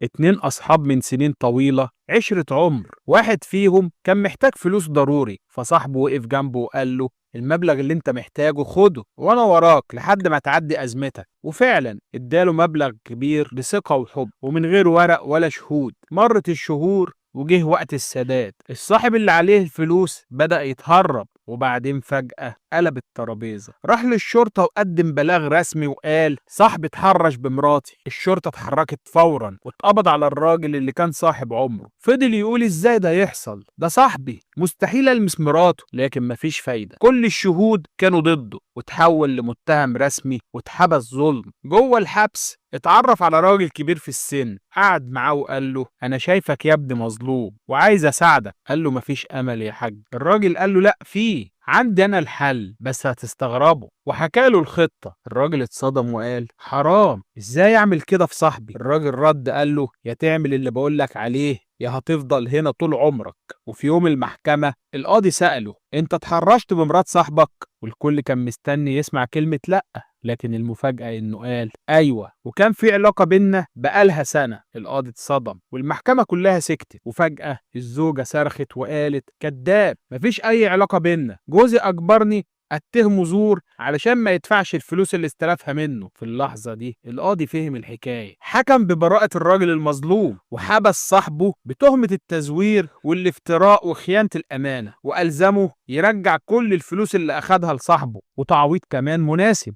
اتنين أصحاب من سنين طويلة، عشرة عمر. واحد فيهم كان محتاج فلوس ضروري، فصاحبه وقف جنبه وقال له: المبلغ اللي انت محتاجه خده وانا وراك لحد ما تعدي أزمتك. وفعلا اداله مبلغ كبير بثقة وحب ومن غير ورق ولا شهود. مرت الشهور وجه وقت السداد. الصاحب اللي عليه الفلوس بدأ يتهرب، وبعدين فجأة قلب الترابيزة، راح للشرطة وقدم بلاغ رسمي وقال: صاحبي اتحرش بمراتي. الشرطة اتحركت فورا واتقبض على الراجل اللي كان صاحب عمره. فضل يقول: ازاي ده يحصل؟ ده صاحبي، مستحيل المس مراته. لكن مفيش فايدة، كل الشهود كانوا ضده، وتحول لمتهم رسمي واتحبس ظلم. جوه الحبس اتعرف على راجل كبير في السن، قعد معاه وقال له: انا شايفك يا ابني مظلوم وعايز اساعدك. قال له: مفيش امل يا حاج. الراجل قال له: لا، فيه، عندي انا الحل بس هتستغربه. وحكى له الخطة. الراجل اتصدم وقال: حرام، ازاي اعمل كده في صاحبي؟ الراجل رد قال له: يا تعمل اللي بقولك عليه يا هتفضل هنا طول عمرك. وفي يوم المحكمة القاضي سأله: انت اتحرشت بمرات صاحبك؟ والكل كان مستني يسمع كلمة لأ، لكن المفاجأة إنه قال: أيوة، وكان في علاقة بينا بقالها سنة. القاضي اتصدم والمحكمة كلها سكتت. وفجأة الزوجة صرخت وقالت: كداب، مفيش أي علاقة بينا، جوزي أجبرني اتهمه زور علشان ما يدفعش الفلوس اللي استلفها منه. في اللحظة دي القاضي فهم الحكاية، حكم ببراءة الراجل المظلوم وحبس صاحبه بتهمة التزوير والافتراء وخيانة الأمانة، وألزمه يرجع كل الفلوس اللي أخدها لصاحبه وتعويض كمان مناسب.